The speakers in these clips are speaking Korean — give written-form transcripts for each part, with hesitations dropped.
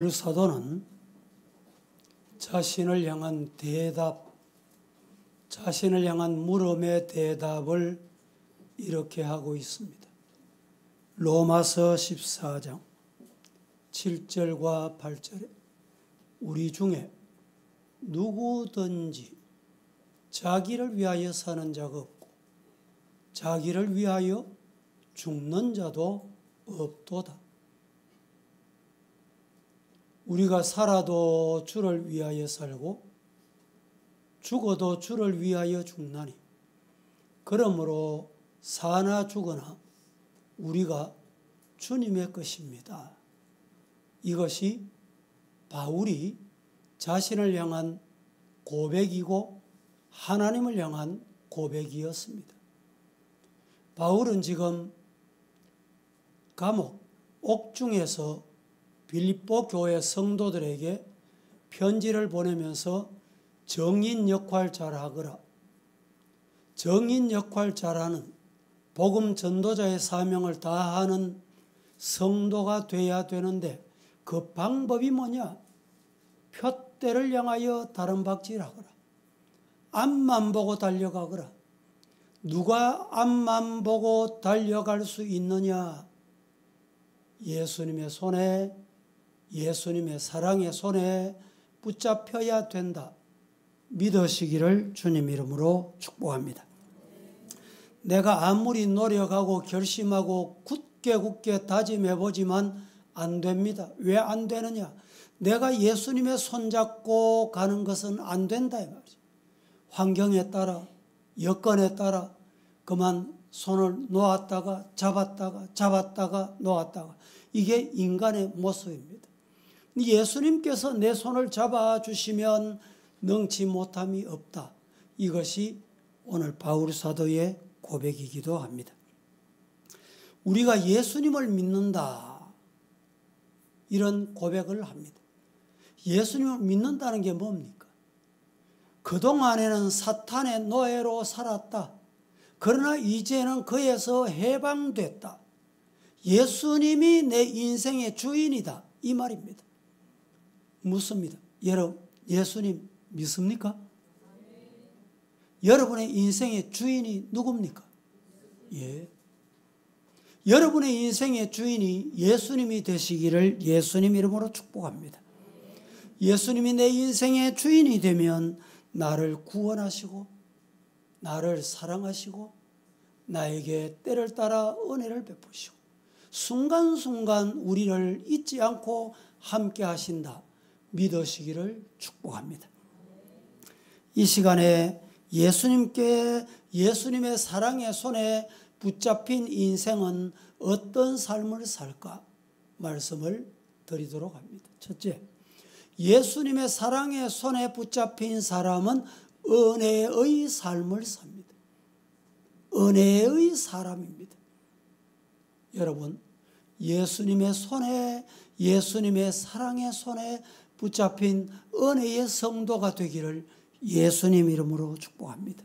사도는 자신을 향한 자신을 향한 물음의 대답을 이렇게 하고 있습니다. 로마서 14장 7절과 8절에 우리 중에 누구든지 자기를 위하여 사는 자가 없고 자기를 위하여 죽는 자도 없도다. 우리가 살아도 주를 위하여 살고 죽어도 주를 위하여 죽나니 그러므로 사나 죽으나 우리가 주님의 것입니다. 이것이 바울이 자신을 향한 고백이고 하나님을 향한 고백이었습니다. 바울은 지금 감옥, 옥중에서 빌립보 교회 성도들에게 편지를 보내면서 정인 역할 잘하거라. 정인 역할 잘하는 복음 전도자의 사명을 다하는 성도가 돼야 되는데 그 방법이 뭐냐? 푯대를 향하여 다름박질하거라. 앞만 보고 달려가거라. 누가 앞만 보고 달려갈 수 있느냐? 예수님의 손에, 예수님의 사랑의 손에 붙잡혀야 된다. 믿으시기를 주님 이름으로 축복합니다. 내가 아무리 노력하고 결심하고 굳게 다짐해보지만 안 됩니다. 왜 안 되느냐? 내가 예수님의 손잡고 가는 것은 안 된다 이 말이죠. 환경에 따라, 여건에 따라 그만 손을 놓았다가 잡았다가 놓았다가 이게 인간의 모습입니다. 예수님께서 내 손을 잡아주시면 능치 못함이 없다. 이것이 오늘 바울 사도의 고백이기도 합니다. 우리가 예수님을 믿는다. 이런 고백을 합니다. 예수님을 믿는다는 게 뭡니까? 그동안에는 사탄의 노예로 살았다. 그러나 이제는 그에서 해방됐다. 예수님이 내 인생의 주인이다. 이 말입니다. 묻습니다. 여러분, 예수님 믿습니까? 여러분의 인생의 주인이 누굽니까? 예. 여러분의 인생의 주인이 예수님이 되시기를 예수님 이름으로 축복합니다. 예수님이 내 인생의 주인이 되면 나를 구원하시고 나를 사랑하시고 나에게 때를 따라 은혜를 베푸시고 순간순간 우리를 잊지 않고 함께 하신다. 믿으시기를 축복합니다. 이 시간에 예수님의 사랑의 손에 붙잡힌 인생은 어떤 삶을 살까? 말씀을 드리도록 합니다. 첫째, 예수님의 사랑의 손에 붙잡힌 사람은 은혜의 삶을 삽니다. 은혜의 사람입니다. 여러분, 예수님의 손에, 예수님의 사랑의 손에 붙잡힌 은혜의 성도가 되기를 예수님 이름으로 축복합니다.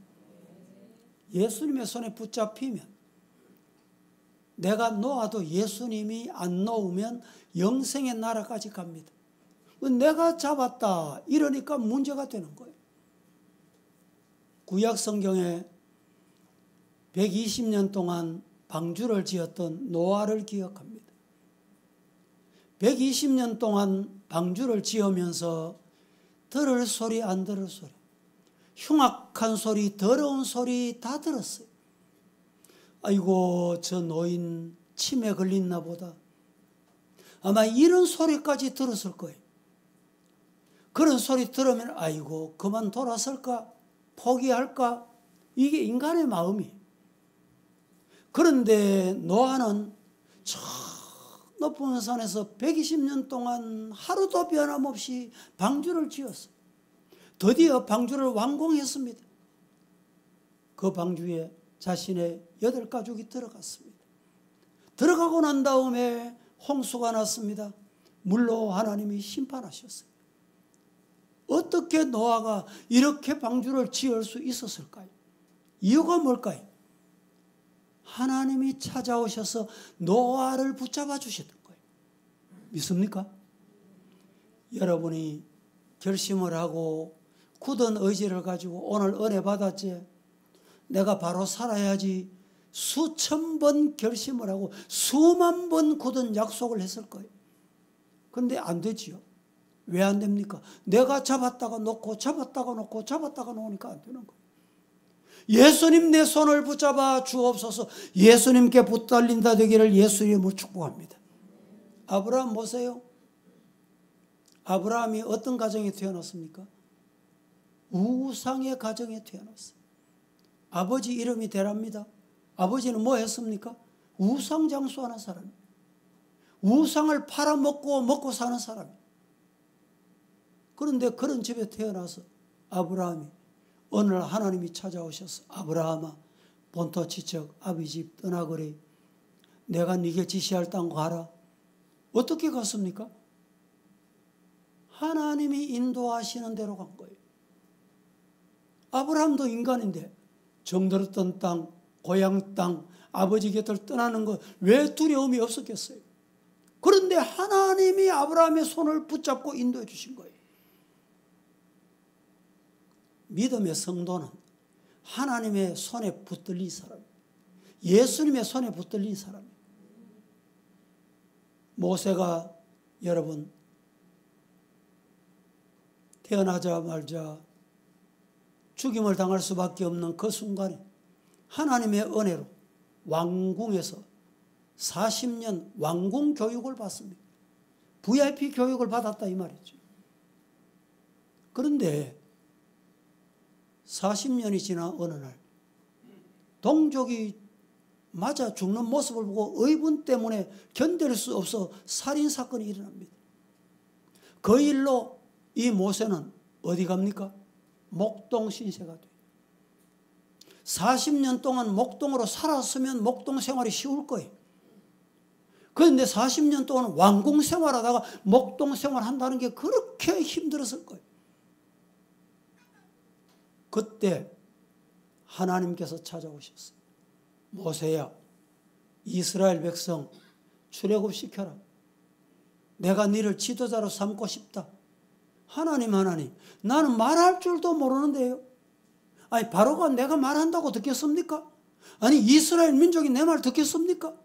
예수님의 손에 붙잡히면 내가 놓아도 예수님이 안 놓으면 영생의 나라까지 갑니다. 내가 잡았다 이러니까 문제가 되는 거예요. 구약 성경에 120년 동안 방주를 지었던 노아를 기억합니다. 120년 동안 방주를 지으면서 들을 소리 안 들을 소리, 흉악한 소리, 더러운 소리 다 들었어요. 아이고 저 노인 치매 걸렸나 보다. 아마 이런 소리까지 들었을 거예요. 그런 소리 들으면 아이고 그만 돌아설까? 포기할까? 이게 인간의 마음이에요. 그런데 노아는 저 높은 산에서 120년 동안 하루도 변함없이 방주를 지었어요. 드디어 방주를 완공했습니다. 그 방주에 자신의 8가족이 들어갔습니다. 들어가고 난 다음에 홍수가 났습니다. 물로 하나님이 심판하셨어요. 어떻게 노아가 이렇게 방주를 지을 수 있었을까요? 이유가 뭘까요? 하나님이 찾아오셔서 노아를 붙잡아 주셨던 거예요. 믿습니까? 여러분이 결심을 하고 굳은 의지를 가지고 오늘 은혜 받았지, 내가 바로 살아야지 수천 번 결심을 하고 수만 번 굳은 약속을 했을 거예요. 그런데 안 되지요. 왜 안 됩니까? 내가 잡았다가 놓고 잡았다가 놓고 잡았다가 놓으니까 안 되는 거예요. 예수님 내 손을 붙잡아 주옵소서. 예수님께 붙들린다 되기를 예수님으로 축복합니다. 아브라함 보세요. 아브라함이 어떤 가정에 태어났습니까? 우상의 가정에 태어났어요. 아버지 이름이 데라입니다. 아버지는 뭐 했습니까? 우상 장수하는 사람, 우상을 팔아먹고 먹고 사는 사람. 그런데 그런 집에 태어나서 아브라함이 어느 날 하나님이 찾아오셔서 아브라함아, 본토 지척 아비 집 떠나거리, 내가 네게 지시할 땅 가라. 어떻게 갔습니까? 하나님이 인도하시는 대로 간 거예요. 아브라함도 인간인데 정들었던 땅, 고향 땅, 아버지 곁을 떠나는 것 왜 두려움이 없었겠어요? 그런데 하나님이 아브라함의 손을 붙잡고 인도해 주신 거예요. 믿음의 성도는 하나님의 손에 붙들린 사람, 예수님의 손에 붙들린 사람. 모세가 여러분 태어나자마자 죽임을 당할 수밖에 없는 그 순간에 하나님의 은혜로 왕궁에서 40년 왕궁 교육을 받습니다. VIP 교육을 받았다 이 말이죠. 그런데 40년이 지나 어느 날 동족이 맞아 죽는 모습을 보고 의분 때문에 견딜 수 없어 살인사건이 일어납니다. 그 일로 이 모세는 어디 갑니까? 목동 신세가 돼요. 40년 동안 목동으로 살았으면 목동 생활이 쉬울 거예요. 그런데 40년 동안 왕궁 생활하다가 목동 생활한다는 게 그렇게 힘들었을 거예요. 그때 하나님께서 찾아오셨어요. 모세야, 이스라엘 백성 출애굽시켜라. 내가 너를 지도자로 삼고 싶다. 하나님, 나는 말할 줄도 모르는데요. 아니, 바로가 내가 말한다고 듣겠습니까? 아니, 이스라엘 민족이 내 말 듣겠습니까?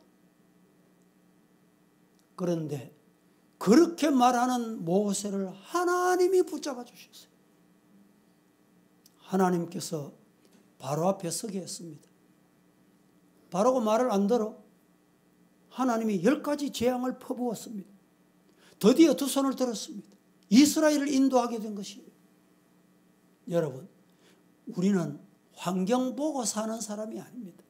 그런데 그렇게 말하는 모세를 하나님이 붙잡아 주셨어요. 하나님께서 바로 앞에 서게 했습니다. 바로가 말을 안 들어 하나님이 10가지 재앙을 퍼부었습니다. 드디어 두 손을 들었습니다. 이스라엘을 인도하게 된 것이에요. 여러분, 우리는 환경 보고 사는 사람이 아닙니다.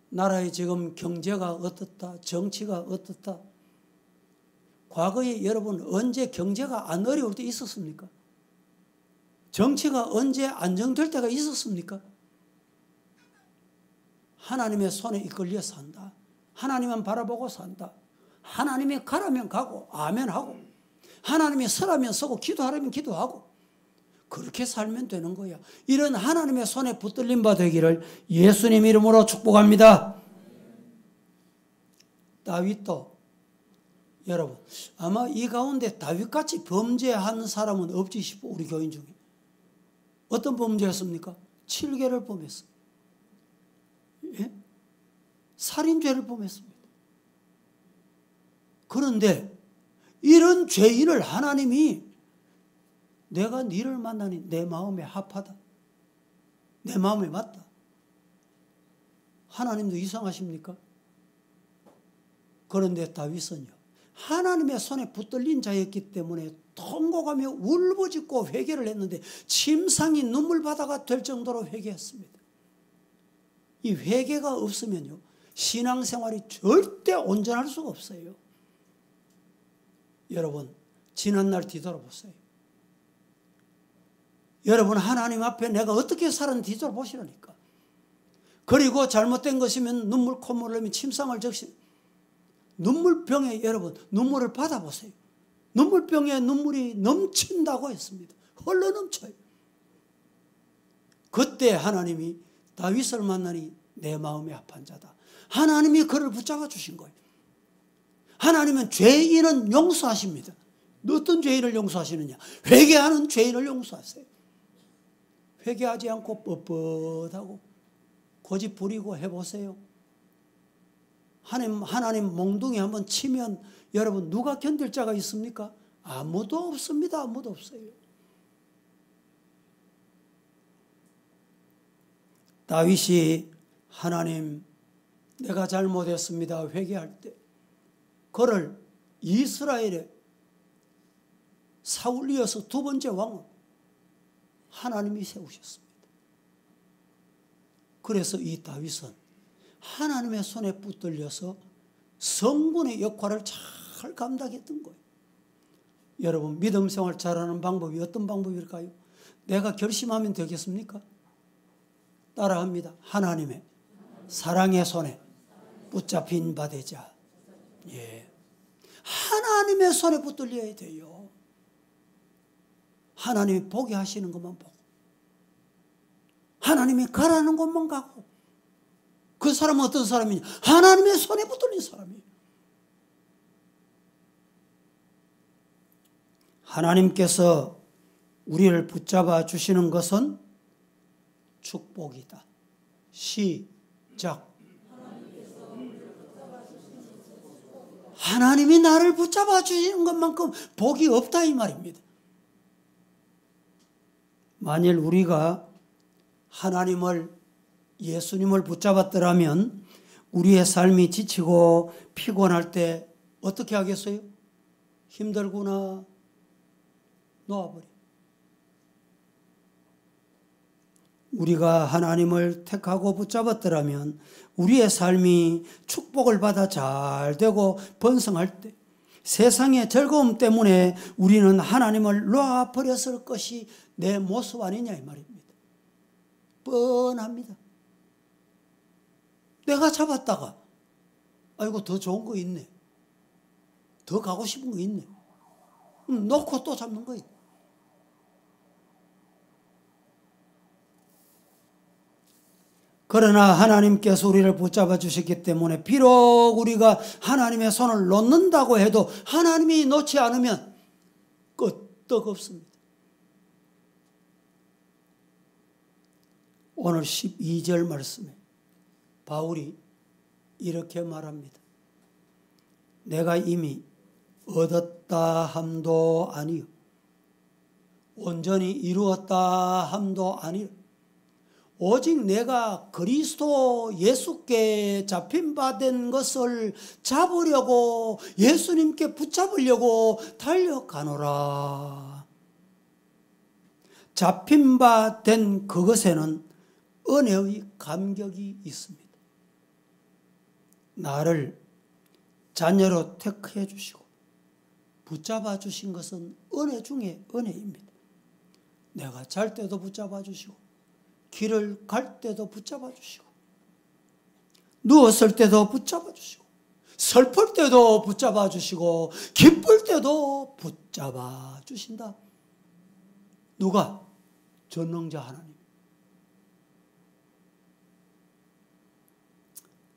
나라의 지금 경제가 어떻다, 정치가 어떻다. 과거에 여러분 언제 경제가 안 어려울 때 있었습니까? 정치가 언제 안정될 때가 있었습니까? 하나님의 손에 이끌려 산다. 하나님만 바라보고 산다. 하나님이 가라면 가고 아멘하고 하나님이 서라면 서고 기도하라면 기도하고 그렇게 살면 되는 거야. 이런 하나님의 손에 붙들림 바 되기를 예수님 이름으로 축복합니다. 다윗도 여러분 아마 이 가운데 다윗같이 범죄한 사람은 없지 싶어. 우리 교인 중에 어떤 범죄였습니까? 7계를 범했습니다. 예? 살인죄를 범했습니다. 그런데 이런 죄인을 하나님이 내가 너를 만나니 내 마음에 합하다. 내 마음에 맞다. 하나님도 이상하십니까? 그런데 다윗은요. 하나님의 손에 붙들린 자였기 때문에 통곡하며 울부짖고 회개를 했는데 침상이 눈물바다가 될 정도로 회개했습니다. 이 회개가 없으면요. 신앙생활이 절대 온전할 수가 없어요. 여러분 지난날 뒤돌아보세요. 여러분 하나님 앞에 내가 어떻게 살았는지 뒤돌아보시라니까. 그리고 잘못된 것이면 눈물 콧물을 흘리며 침상을 적시 눈물병에 여러분 눈물을 받아보세요. 눈물병에 눈물이 넘친다고 했습니다. 흘러 넘쳐요. 그때 하나님이 다윗을 만나니 내 마음에 합한 자다. 하나님이 그를 붙잡아 주신 거예요. 하나님은 죄인은 용서하십니다. 어떤 죄인을 용서하시느냐? 회개하는 죄인을 용서하세요. 회개하지 않고 뻣뻣하고 고집 부리고 해보세요. 하나님 몽둥이 한번 치면 여러분 누가 견딜 자가 있습니까? 아무도 없습니다. 아무도 없어요. 다윗이 하나님 내가 잘못했습니다 회개할 때 그를 이스라엘의 사울 이어서 두 번째 왕은 하나님이 세우셨습니다. 그래서 이 다윗은 하나님의 손에 붙들려서 성군의 역할을 잘 감당했던 거예요. 여러분 믿음 생활 잘하는 방법이 어떤 방법일까요? 내가 결심하면 되겠습니까? 따라합니다. 하나님의 사랑의 손에 붙잡힌 바 되자. 예. 하나님의 손에 붙들려야 돼요. 하나님이 보게 하시는 것만 보고 하나님이 가라는 곳만 가고 그 사람은 어떤 사람이냐? 하나님의 손에 붙들린 사람이에요. 하나님께서 우리를 붙잡아 주시는 것은 축복이다. 시작. 하나님이 나를 붙잡아 주시는 것만큼 복이 없다 이 말입니다. 만일 우리가 하나님을 예수님을 붙잡았더라면 우리의 삶이 지치고 피곤할 때 어떻게 하겠어요? 힘들구나 놓아버려. 우리가 하나님을 택하고 붙잡았더라면 우리의 삶이 축복을 받아 잘 되고 번성할 때 세상의 즐거움 때문에 우리는 하나님을 놔버렸을 것이 내 모습 아니냐 이 말입니다. 뻔합니다. 내가 잡았다가 아이고 더 좋은 거 있네. 더 가고 싶은 거 있네. 놓고 또 잡는 거예요. 그러나 하나님께서 우리를 붙잡아 주셨기 때문에 비록 우리가 하나님의 손을 놓는다고 해도 하나님이 놓지 않으면 끄떡없습니다. 오늘 12절 말씀에 바울이 이렇게 말합니다. 내가 이미 얻었다 함도 아니요 온전히 이루었다 함도 아니요 오직 내가 그리스도 예수께 잡힌 바 된 것을 잡으려고 예수님께 붙잡으려고 달려가노라. 잡힌 바 된 그것에는 은혜의 감격이 있습니다. 나를 자녀로 택해 주시고 붙잡아 주신 것은 은혜 중에 은혜입니다. 내가 잘 때도 붙잡아 주시고 길을 갈 때도 붙잡아 주시고 누웠을 때도 붙잡아 주시고 슬플 때도 붙잡아 주시고 기쁠 때도 붙잡아 주신다. 누가? 전능자 하나님.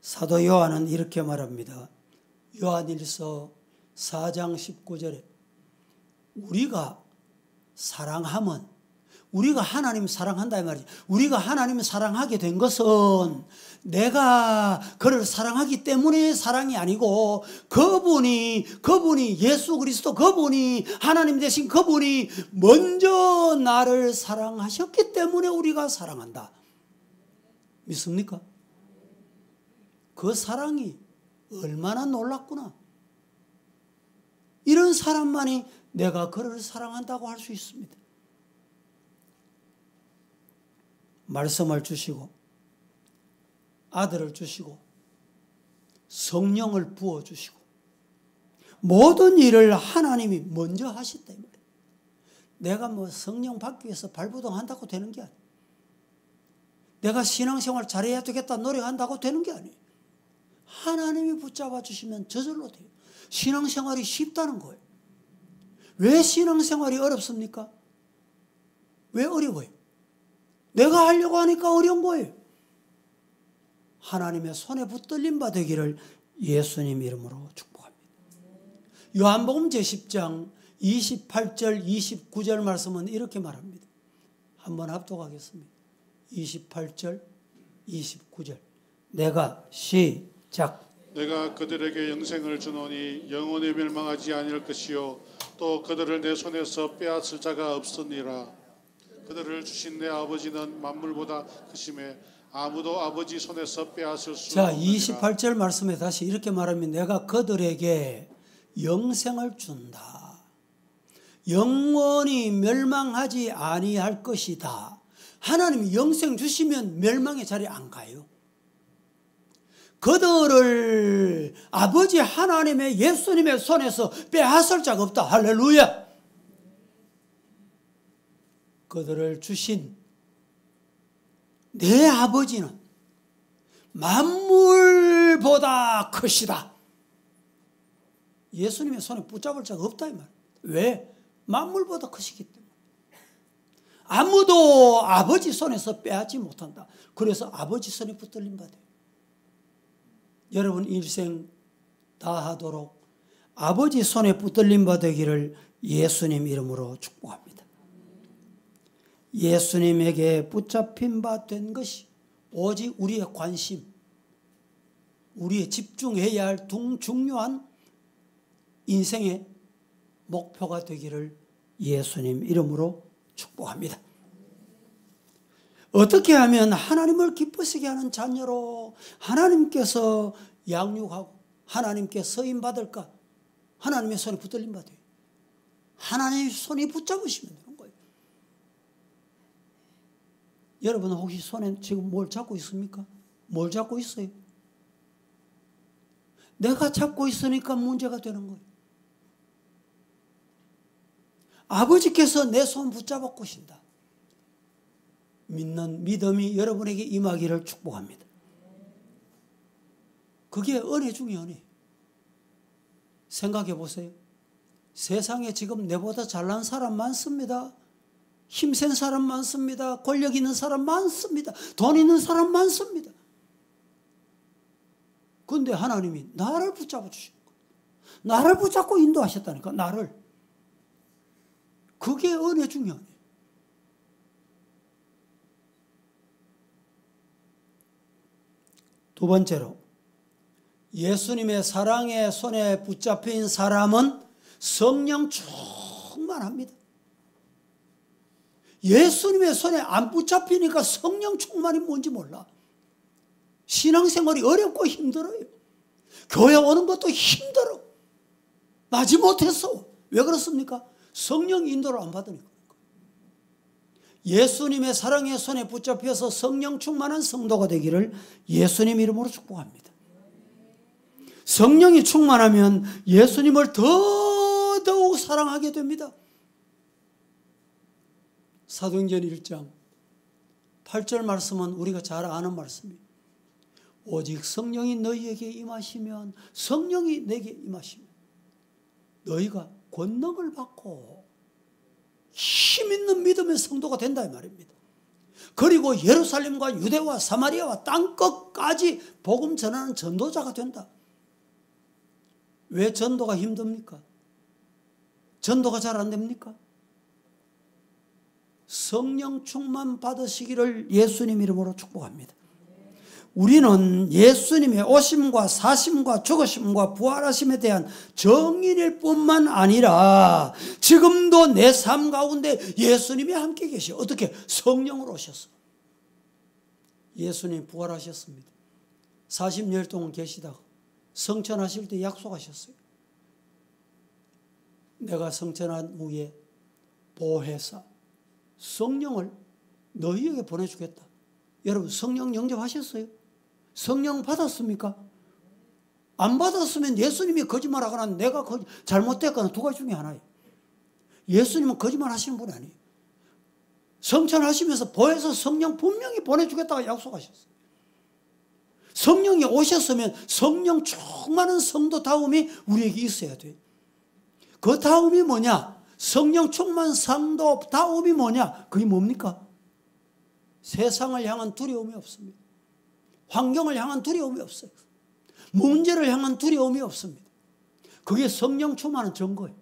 사도 요한은 이렇게 말합니다. 요한일서 4장 19절에 우리가 사랑하면 우리가 하나님 사랑한다 이 말이지. 우리가 하나님을 사랑하게 된 것은 내가 그를 사랑하기 때문에 사랑이 아니고 그분이 예수 그리스도 그분이 하나님 되신 그분이 먼저 나를 사랑하셨기 때문에 우리가 사랑한다. 믿습니까? 그 사랑이 얼마나 놀랍구나. 이런 사람만이 내가 그를 사랑한다고 할 수 있습니다. 말씀을 주시고 아들을 주시고 성령을 부어주시고 모든 일을 하나님이 먼저 하셨다 이 말이에요. 내가 뭐 성령 받기 위해서 발부동 한다고 되는 게 아니에요. 내가 신앙생활 잘해야 되겠다 노력한다고 되는 게 아니에요. 하나님이 붙잡아 주시면 저절로 돼요. 신앙생활이 쉽다는 거예요. 왜 신앙생활이 어렵습니까? 왜 어려워요? 내가 하려고 하니까 어려운 거예요. 하나님의 손에 붙들림 바 되기를 예수님 이름으로 축복합니다. 요한복음 제10장 28절, 29절 말씀은 이렇게 말합니다. 한번 합독하겠습니다. 28절, 29절. 내가 시작. 내가 그들에게 영생을 주노니 영원히 멸망하지 아니할 것이요 또 그들을 내 손에서 빼앗을 자가 없으니라. 그들을 주신 내 아버지는 만물보다 크심에 아무도 아버지 손에서 빼앗을 수 자, 없느니라. 28절 말씀에 다시 이렇게 말하면 내가 그들에게 영생을 준다. 영원히 멸망하지 아니할 것이다. 하나님이 영생 주시면 멸망의 자리에 안 가요. 그들을 아버지 하나님의 예수님의 손에서 빼앗을 자가 없다. 할렐루야. 그들을 주신 내 아버지는 만물보다 크시다. 예수님의 손에 붙잡을 자가 없다 이 말입니다. 왜? 만물보다 크시기 때문에. 아무도 아버지 손에서 빼앗지 못한다. 그래서 아버지 손에 붙들림 받아요. 여러분 일생 다 하도록 아버지 손에 붙들림 받으기를 예수님 이름으로 축복합니다. 예수님에게 붙잡힌 바 된 것이 오직 우리의 관심, 우리의 집중해야 할 중요한 인생의 목표가 되기를 예수님 이름으로 축복합니다. 어떻게 하면 하나님을 기쁘시게 하는 자녀로 하나님께서 양육하고 하나님께 서임받을까? 하나님의 손에 붙들림 받아요. 하나님의 손이 붙잡으시면 되는 거예요. 여러분 혹시 손에 지금 뭘 잡고 있습니까? 뭘 잡고 있어요? 내가 잡고 있으니까 문제가 되는 거예요. 아버지께서 내 손 붙잡아 계신다. 믿는 믿음이 여러분에게 임하기를 축복합니다. 그게 은혜 중에 은혜. 생각해 보세요. 세상에 지금 내보다 잘난 사람 많습니다. 힘센 사람 많습니다. 권력 있는 사람 많습니다. 돈 있는 사람 많습니다. 그런데 하나님이 나를 붙잡아 주신 거예요. 나를 붙잡고 인도하셨다니까. 나를. 그게 은혜 중에 은혜. 두 번째로 예수님의 사랑의 손에 붙잡힌 사람은 성령 충만합니다. 예수님의 손에 안 붙잡히니까 성령 충만이 뭔지 몰라. 신앙생활이 어렵고 힘들어요. 교회 오는 것도 힘들어. 마지못해서. 왜 그렇습니까? 성령 인도를 안 받으니까. 예수님의 사랑의 손에 붙잡혀서 성령 충만한 성도가 되기를 예수님 이름으로 축복합니다. 성령이 충만하면 예수님을 더더욱 사랑하게 됩니다. 사도행전 1장 8절 말씀은 우리가 잘 아는 말씀이에요. 오직 성령이 너희에게 임하시면, 성령이 내게 임하시면 너희가 권능을 받고 힘있는 믿음의 성도가 된다 이 말입니다. 그리고 예루살렘과 유대와 사마리아와 땅끝까지 복음 전하는 전도자가 된다. 왜 전도가 힘듭니까? 전도가 잘 안 됩니까? 성령 충만 받으시기를 예수님 이름으로 축복합니다. 우리는 예수님의 오심과 사심과 죽으심과 부활하심에 대한 정인일 뿐만 아니라 지금도 내 삶 가운데 예수님이 함께 계셔. 어떻게? 성령으로 오셨어. 예수님 부활하셨습니다. 40년 동안 계시다가 성천하실 때 약속하셨어요. 내가 성천한 후에 보혜사 성령을 너희에게 보내주겠다. 여러분 성령 영접하셨어요? 성령 받았습니까? 안 받았으면 예수님이 거짓말하거나 내가 잘못됐거나 두 가지 중에 하나예요. 예수님은 거짓말 하시는 분이 아니에요. 성천하시면서 보혜사 성령 분명히 보내주겠다고 약속하셨어요. 성령이 오셨으면 성령 충만한 성도다움이 우리에게 있어야 돼요. 그 다움이 뭐냐? 성령 충만 성도다움이 뭐냐? 그게 뭡니까? 세상을 향한 두려움이 없습니다. 환경을 향한 두려움이 없어요. 문제를 향한 두려움이 없습니다. 그게 성령 충만한 증거예요.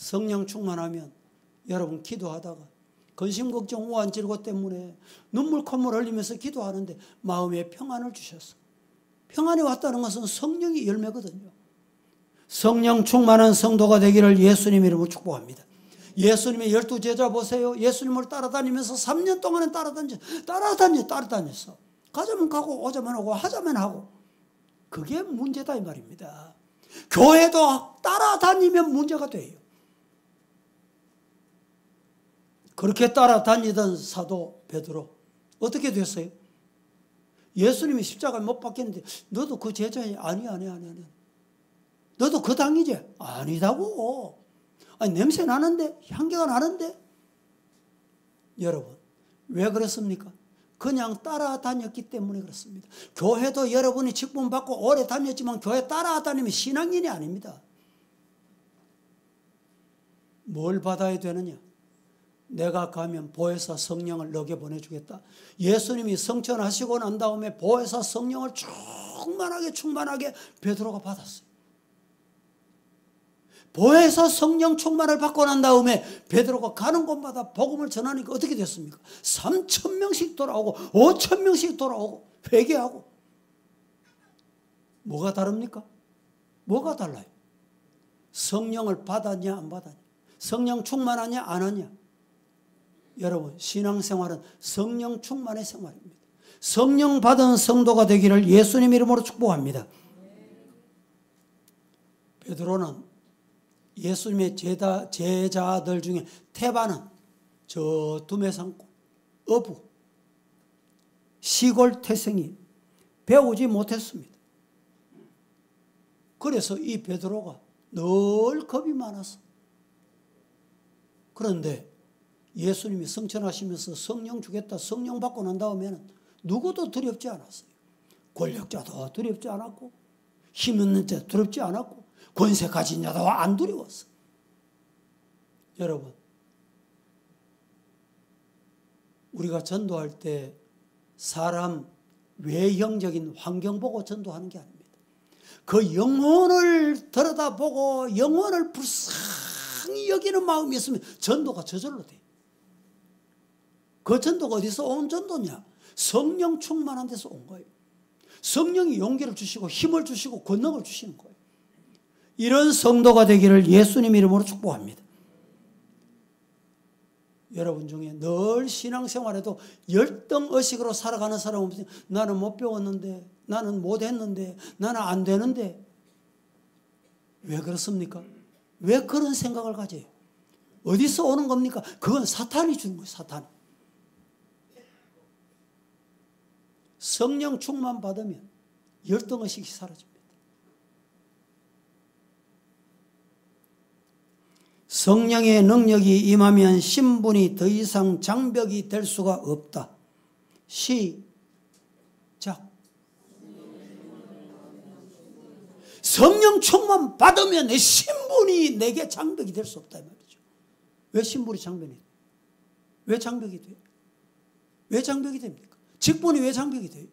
성령 충만하면 여러분 기도하다가 근심 걱정 우한 질고 때문에 눈물 콧물 흘리면서 기도하는데 마음에 평안을 주셨어. 평안이 왔다는 것은 성령이 열매거든요. 성령 충만한 성도가 되기를 예수님 이름으로 축복합니다. 예수님의 12제자 보세요. 예수님을 따라다니면서 3년 동안은 따라다녔어. 가자면 가고 오자면 오고 하자면 하고. 그게 문제다 이 말입니다. 교회도 따라다니면 문제가 돼요. 그렇게 따라다니던 사도 베드로 어떻게 됐어요? 예수님이 십자가에 못 박혔는데 너도 그 제자야? 아니. 너도 그 당이지? 아니다고. 아니 냄새 나는데? 향기가 나는데? 여러분 왜 그렇습니까? 그냥 따라다녔기 때문에 그렇습니다. 교회도 여러분이 직분 받고 오래 다녔지만 교회 따라다니면 신앙인이 아닙니다. 뭘 받아야 되느냐? 내가 가면 보혜사 성령을 너게 보내주겠다. 예수님이 성천하시고 난 다음에 보혜사 성령을 충만하게 베드로가 받았어요. 보혜사 성령 충만을 받고 난 다음에 베드로가 가는 곳마다 복음을 전하니까 어떻게 됐습니까? 3,000명씩 돌아오고 5,000명씩 돌아오고 회개하고. 뭐가 다릅니까? 뭐가 달라요? 성령을 받았냐 안 받았냐? 성령 충만하냐 안 하냐? 여러분 신앙생활은 성령 충만의 생활입니다. 성령 받은 성도가 되기를 예수님 이름으로 축복합니다. 베드로는 예수님의 제자들 중에 태바는 저 두메상골 어부 시골 태생이 배우지 못했습니다. 그래서 이 베드로가 늘 겁이 많았어. 그런데 예수님이 성천하시면서 성령 주겠다 성령 받고 난 다음에는 누구도 두렵지 않았어요. 권력자도 두렵지 않았고 힘 있는 자 두렵지 않았고 권세 가진 자도 안 두려웠어. 여러분 우리가 전도할 때 사람 외형적인 환경 보고 전도하는 게 아닙니다. 그 영혼을 들여다보고 영혼을 불쌍히 여기는 마음이 있으면 전도가 저절로 돼. 그 전도가 어디서 온 전도냐? 성령 충만한 데서 온 거예요. 성령이 용기를 주시고 힘을 주시고 권능을 주시는 거예요. 이런 성도가 되기를 예수님 이름으로 축복합니다. 여러분 중에 늘 신앙생활에도 열등의식으로 살아가는 사람 없어요. 나는 못 배웠는데, 나는 못했는데, 나는 안 되는데. 왜 그렇습니까? 왜 그런 생각을 가져요? 어디서 오는 겁니까? 그건 사탄이 주는 거예요. 사탄. 성령 충만 받으면 열등의식이 사라집니다. 성령의 능력이 임하면 신분이 더 이상 장벽이 될 수가 없다. 시작. 성령 충만 받으면 내 신분이 내게 장벽이 될 수 없다 이 말이죠. 왜 신분이 장벽이 돼요? 왜 장벽이 돼요? 왜 장벽이 됩니까? 직분이 왜 장벽이 돼요?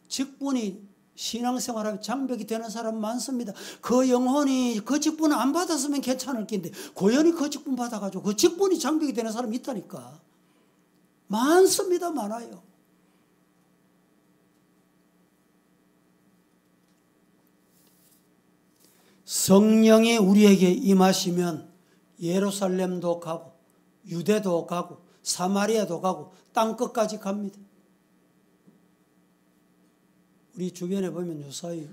직분이 신앙생활하면 장벽이 되는 사람 많습니다. 그 영혼이 그 직분을 안 받았으면 괜찮을 텐데 고연히 그 직분 받아가지고 그 직분이 장벽이 되는 사람이 있다니까. 많습니다. 많아요. 성령이 우리에게 임하시면 예루살렘도 가고 유대도 가고 사마리아도 가고 땅끝까지 갑니다. 우리 주변에 보면 요사이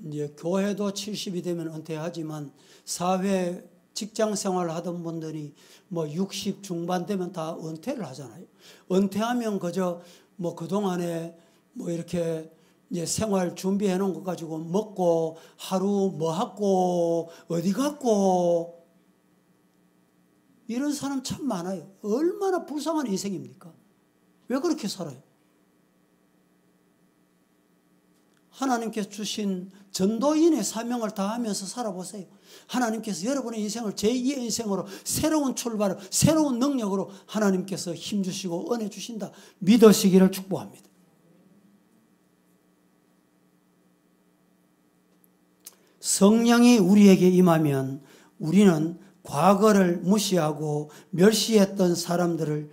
이제 교회도 70이 되면 은퇴하지만 사회 직장 생활을 하던 분들이 뭐 60 중반 되면 다 은퇴를 하잖아요. 은퇴하면 그저 뭐 그동안에 뭐 이렇게 이제 생활 준비해 놓은 것 가지고 먹고 하루 뭐 하고 어디 갔고 이런 사람 참 많아요. 얼마나 불쌍한 인생입니까? 왜 그렇게 살아요? 하나님께서 주신 전도인의 사명을 다하면서 살아보세요. 하나님께서 여러분의 인생을 제2의 인생으로 새로운 출발을 새로운 능력으로 하나님께서 힘주시고 은혜 주신다. 믿으시기를 축복합니다. 성령이 우리에게 임하면 우리는 과거를 무시하고 멸시했던 사람들을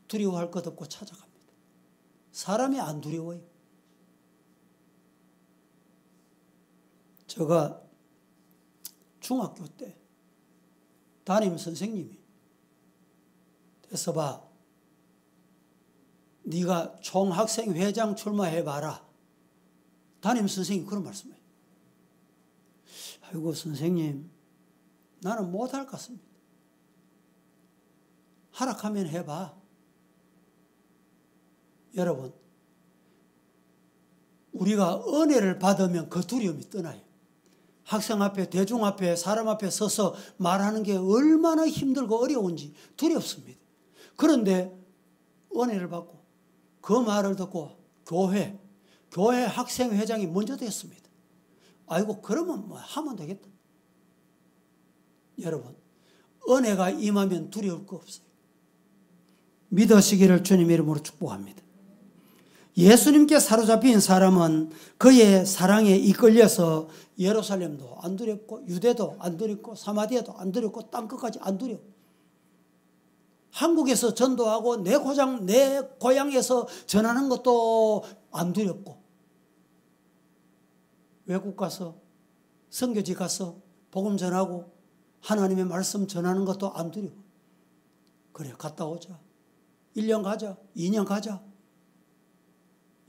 두려워할 것 없고 찾아갑니다. 사람이 안 두려워요. 제가 중학교 때 담임 선생님이 됐어 봐. 네가 총학생회장 출마해봐라. 담임 선생님이 그런 말씀을 해요. 아이고 선생님 나는 못할 것 같습니다. 하락하면 해봐. 여러분 우리가 은혜를 받으면 그 두려움이 떠나요. 학생 앞에 대중 앞에 사람 앞에 서서 말하는 게 얼마나 힘들고 어려운지 두렵습니다. 그런데 은혜를 받고 그 말을 듣고 교회 학생회장이 먼저 됐습니다. 아이고 그러면 뭐 하면 되겠다. 여러분 은혜가 임하면 두려울 거 없어요. 믿으시기를 주님 이름으로 축복합니다. 예수님께 사로잡힌 사람은 그의 사랑에 이끌려서 예루살렘도 안 두렵고 유대도 안 두렵고 사마리아도 안 두렵고 땅끝까지 안 두렵고 한국에서 전도하고 내 고향에서 전하는 것도 안 두렵고 외국 가서 선교지 가서 복음 전하고 하나님의 말씀 전하는 것도 안 두려워. 그래 갔다 오자. 1년 가자. 2년 가자.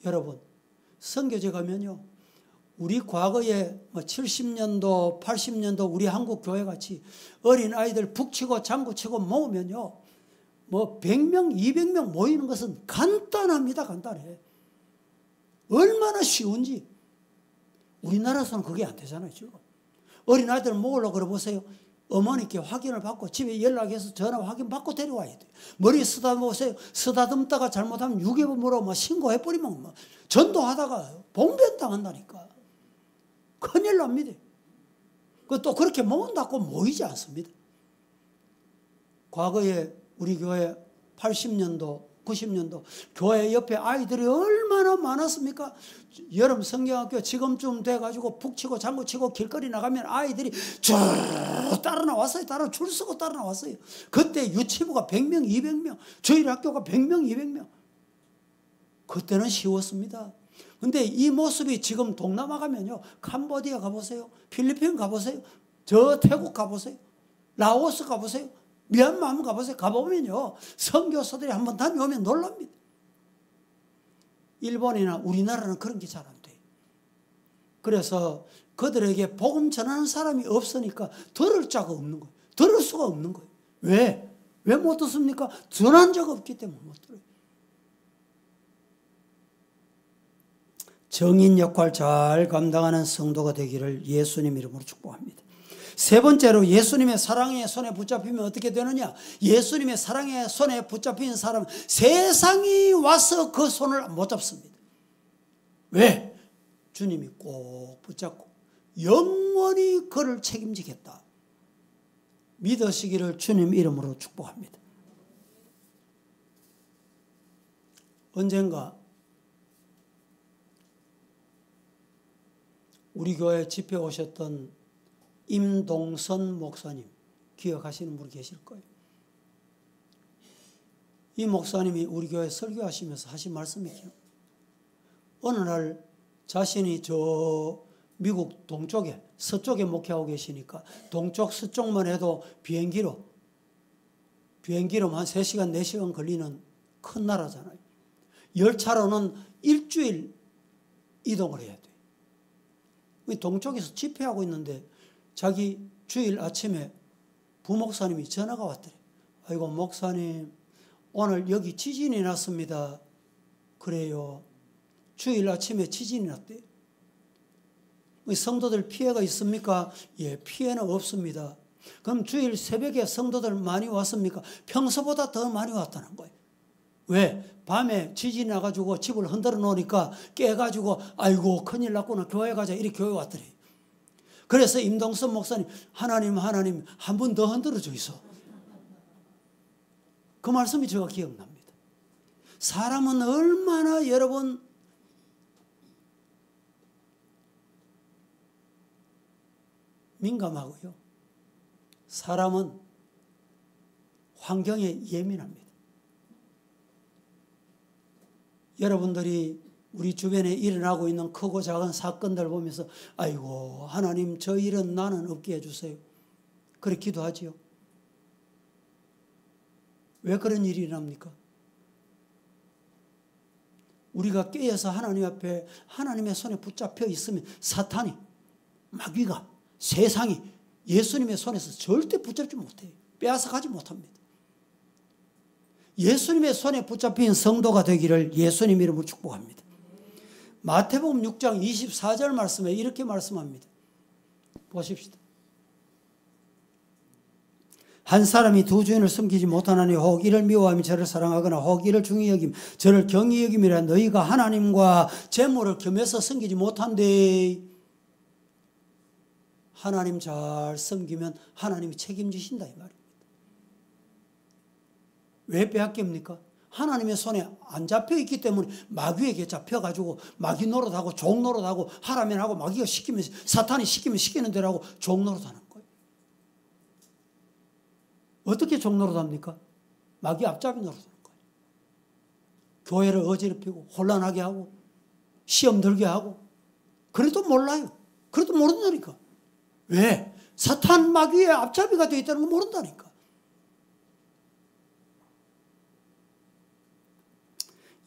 여러분 선교지 가면요. 우리 과거에 70년도 80년도 우리 한국 교회같이 어린아이들 북치고 장구치고 모으면요. 100명 200명 모이는 것은 간단합니다. 간단해. 얼마나 쉬운지. 우리나라에서는 그게 안 되잖아요. 지금. 어린아이들 모으려고 그러보세요. 어머니께 확인을 받고 집에 연락해서 전화 확인 받고 데려와야 돼요. 머리 쓰다보세요. 쓰다듬다가 잘못하면 유괴범으로 신고해버리면 전도하다가 봉변 당한다니까. 큰일 납니다. 또 그렇게 모은다고 모이지 않습니다. 과거에 우리 교회 80년도 90년도 교회 옆에 아이들이 얼마나 많았습니까? 여름 성경학교 지금쯤 돼가지고 북치고 장구치고 길거리 나가면 아이들이 쭉 따라 나왔어요. 줄 서고 따라 나왔어요. 그때 유치부가 100명 200명 주일학교가 100명 200명 그때는 쉬웠습니다. 근데 이 모습이 지금 동남아 가면요. 캄보디아 가보세요. 필리핀 가보세요. 저 태국 가보세요. 라오스 가보세요. 미얀마 한번 가보세요. 가보면요. 선교사들이 한번 다녀오면 놀랍니다. 일본이나 우리나라는 그런 게 잘 안 돼요. 그래서 그들에게 복음 전하는 사람이 없으니까 들을 자가 없는 거예요. 들을 수가 없는 거예요. 왜? 왜 못 듣습니까? 전한 적 없기 때문에 못 들어요. 정인 역할 잘 감당하는 성도가 되기를 예수님 이름으로 축복합니다. 세 번째로 예수님의 사랑의 손에 붙잡히면 어떻게 되느냐? 예수님의 사랑의 손에 붙잡힌 사람은 세상이 와서 그 손을 못 잡습니다. 왜? 주님이 꼭 붙잡고 영원히 그를 책임지겠다. 믿으시기를 주님 이름으로 축복합니다. 언젠가 우리 교회 집회 오셨던 임동선 목사님 기억하시는 분 계실 거예요. 이 목사님이 우리 교회 설교하시면서 하신 말씀이죠. 어느 날 자신이 저 미국 동쪽에 서쪽에 목회하고 계시니까 동쪽 서쪽만 해도 비행기로 한 3시간 4시간 걸리는 큰 나라잖아요. 열차로는 일주일 이동을 해야 돼요. 동쪽에서 집회하고 있는데 자기 주일 아침에 부목사님이 전화가 왔더래. 아이고 목사님 오늘 여기 지진이 났습니다. 그래요. 주일 아침에 지진이 났대요. 성도들 피해가 있습니까? 예, 피해는 없습니다. 그럼 주일 새벽에 성도들 많이 왔습니까? 평소보다 더 많이 왔다는 거예요. 왜? 밤에 지진이 나가지고 집을 흔들어 놓으니까 깨가지고 아이고 큰일 났구나 교회 가자 이렇게 교회 왔더래. 그래서 임동선 목사님 하나님 한 번 더 흔들어 주이소. 그 말씀이 제가 기억납니다. 사람은 얼마나, 여러분, 민감하고요. 사람은 환경에 예민합니다. 여러분들이 우리 주변에 일어나고 있는 크고 작은 사건들 보면서 아이고 하나님 저 일은 나는 없게 해주세요. 그렇게 기도하지요. 왜 그런 일이 일어납니까? 우리가 깨어서 하나님 앞에 하나님의 손에 붙잡혀 있으면 사탄이, 마귀가, 세상이 예수님의 손에서 절대 붙잡지 못해요. 빼앗아가지 못합니다. 예수님의 손에 붙잡힌 성도가 되기를 예수님 이름으로 축복합니다. 마태복음 6장 24절 말씀에 이렇게 말씀합니다. 보십시다. 한 사람이 두 주인을 섬기지 못하나니 혹 이를 미워하며 저를 사랑하거나 혹 이를 중히 여김 저를 경히 여김이라. 너희가 하나님과 재물을 겸해서 섬기지 못한대. 하나님 잘 섬기면 하나님이 책임지신다 이 말입니다. 왜 빼앗깁니까? 하나님의 손에 안 잡혀 있기 때문에 마귀에게 잡혀가지고 마귀 노릇하고 종 노릇하고 하라면 하고 마귀가 시키면 사탄이 시키면 시키는 대로 하고 종 노릇하는 거예요. 어떻게 종 노릇합니까? 마귀 앞잡이 노릇하는 거예요. 교회를 어지럽히고 혼란하게 하고 시험 들게 하고. 그래도 몰라요. 그래도 모른다니까. 왜? 사탄 마귀의 앞잡이가 되어 있다는 걸 모른다니까.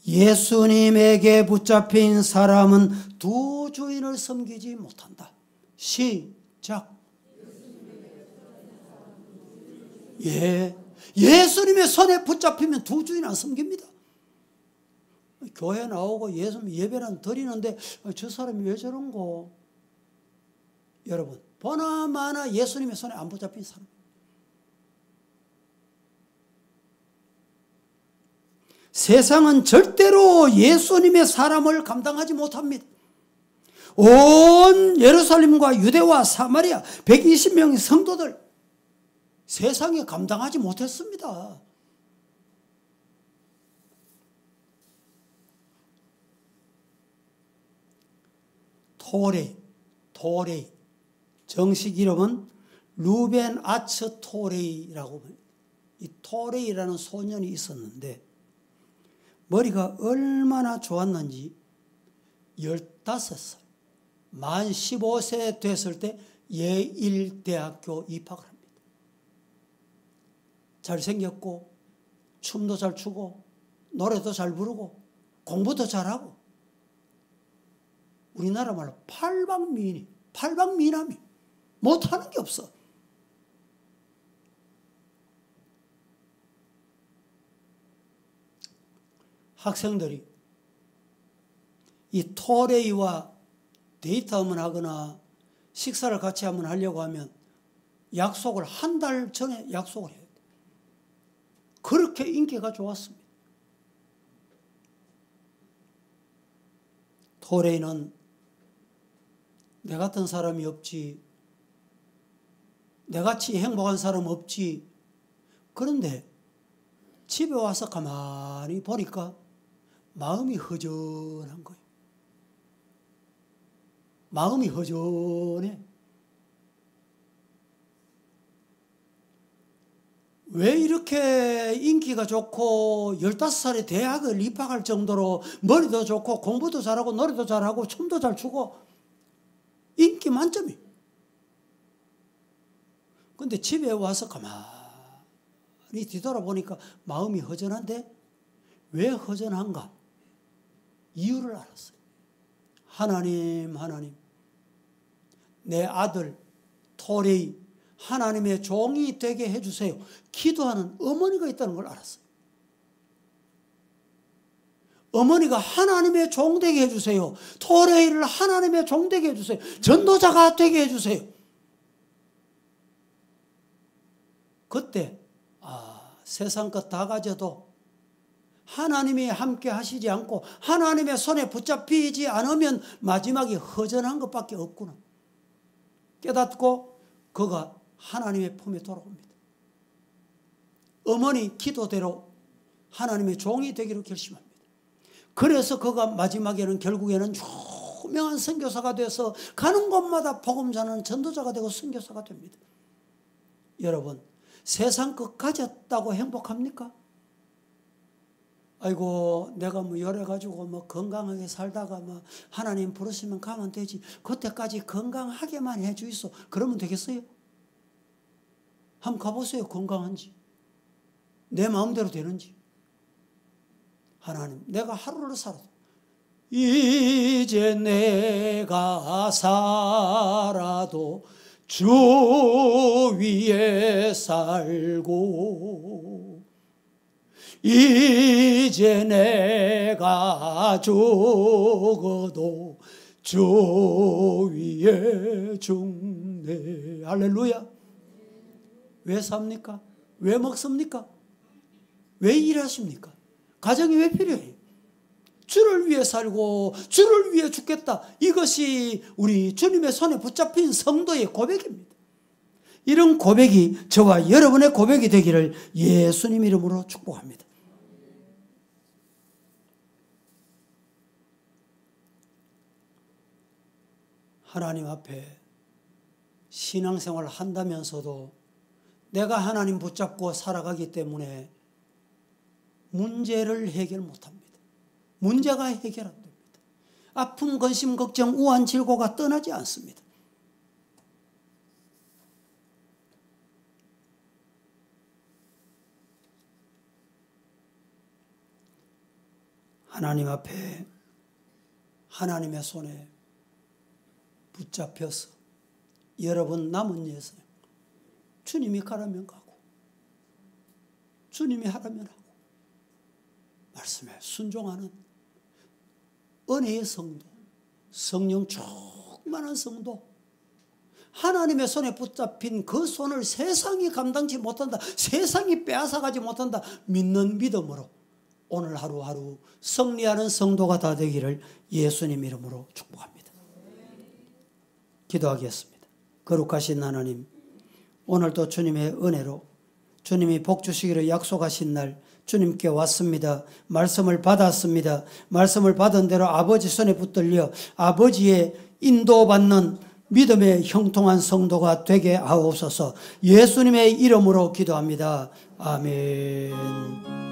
예수님에게 붙잡힌 사람은 두 주인을 섬기지 못한다. 시작. 예. 예수님의 손에 붙잡히면 두 주인 안 섬깁니다. 교회 나오고 예수님 예배는 드리는데 저 사람이 왜 저런고? 여러분, 보나마나 예수님의 손에 안 붙잡힌 사람. 세상은 절대로 예수님의 사람을 감당하지 못합니다. 온 예루살렘과 유대와 사마리아 120명의 성도들 세상에 감당하지 못했습니다. 토레이 정식 이름은 루벤 아츠 토레이라고 합니다. 이 토레이라는 소년이 있었는데 머리가 얼마나 좋았는지 15살, 만 15세 됐을 때 예일대학교 입학을 합니다. 잘생겼고 춤도 잘 추고 노래도 잘 부르고 공부도 잘하고 우리나라 말로 팔방미남이 못하는 게 없어. 학생들이 이 토레이와 데이트 한번 하거나 식사를 같이 한번 하려고 하면 약속을 한 달 전에 약속을 해야 돼. 그렇게 인기가 좋았습니다. 토레이는 내 같은 사람이 없지, 내같이 행복한 사람 없지. 그런데 집에 와서 가만히 보니까 마음이 허전한 거예요. 마음이 허전해. 왜 이렇게 인기가 좋고 15살에 대학을 입학할 정도로 머리도 좋고 공부도 잘하고 노래도 잘하고 춤도 잘 추고 인기 만점이에요. 근데 집에 와서 가만히 뒤돌아보니까 마음이 허전한데 왜 허전한가? 이유를 알았어요. 하나님, 내 아들 토레이 하나님의 종이 되게 해주세요. 기도하는 어머니가 있다는 걸 알았어요. 어머니가 하나님의 종 되게 해주세요. 토레이를 하나님의 종 되게 해주세요. 전도자가 되게 해주세요. 그때 세상 것 다 가져도 하나님이 함께 하시지 않고 하나님의 손에 붙잡히지 않으면 마지막에 허전한 것밖에 없구나 깨닫고 그가 하나님의 품에 돌아옵니다. 어머니 기도대로 하나님의 종이 되기로 결심합니다. 그래서 그가 마지막에는 결국에는 쭉 훌륭한 선교사가 돼서 가는 곳마다 복음 전하는 전도자가 되고 선교사가 됩니다. 여러분, 세상 것 가졌다고 행복합니까? 아이고, 내가 뭐 열해가지고 뭐 건강하게 살다가 뭐 하나님 부르시면 가면 되지. 그때까지 건강하게만 해주이소. 그러면 되겠어요? 한번 가보세요. 건강한지. 내 마음대로 되는지. 하나님, 내가 하루를 살아도 이제 내가 살아도 주 위에 살고 이제 내가 죽어도 주 위에 죽네. 할렐루야. 왜 삽니까? 왜 먹습니까? 왜 일하십니까? 가정이 왜 필요해요? 주를 위해 살고 주를 위해 죽겠다. 이것이 우리 주님의 손에 붙잡힌 성도의 고백입니다. 이런 고백이 저와 여러분의 고백이 되기를 예수님 이름으로 축복합니다. 하나님 앞에 신앙생활을 한다면서도 내가 하나님 붙잡고 살아가기 때문에 문제를 해결 못합니다. 문제가 해결 안 됩니다. 아픔, 근심, 걱정, 우한, 질고가 떠나지 않습니다. 하나님 앞에 하나님의 손에 붙잡혀서 여러분 남은 예수 주님이 가라면 가고 주님이 하라면 하고 말씀에 순종하는 은혜의 성도, 성령 충만한 성도, 하나님의 손에 붙잡힌 그 손을 세상이 감당치 못한다, 세상이 빼앗아가지 못한다 믿는 믿음으로 오늘 하루하루 승리하는 성도가 다 되기를 예수님 이름으로 축복합니다. 기도하겠습니다. 거룩하신 하나님, 오늘도 주님의 은혜로 주님이 복 주시기를 약속하신 날 주님께 왔습니다. 말씀을 받았습니다. 말씀을 받은 대로 아버지 손에 붙들려 아버지의 인도받는 믿음의 형통한 성도가 되게 하옵소서. 예수님의 이름으로 기도합니다. 아멘.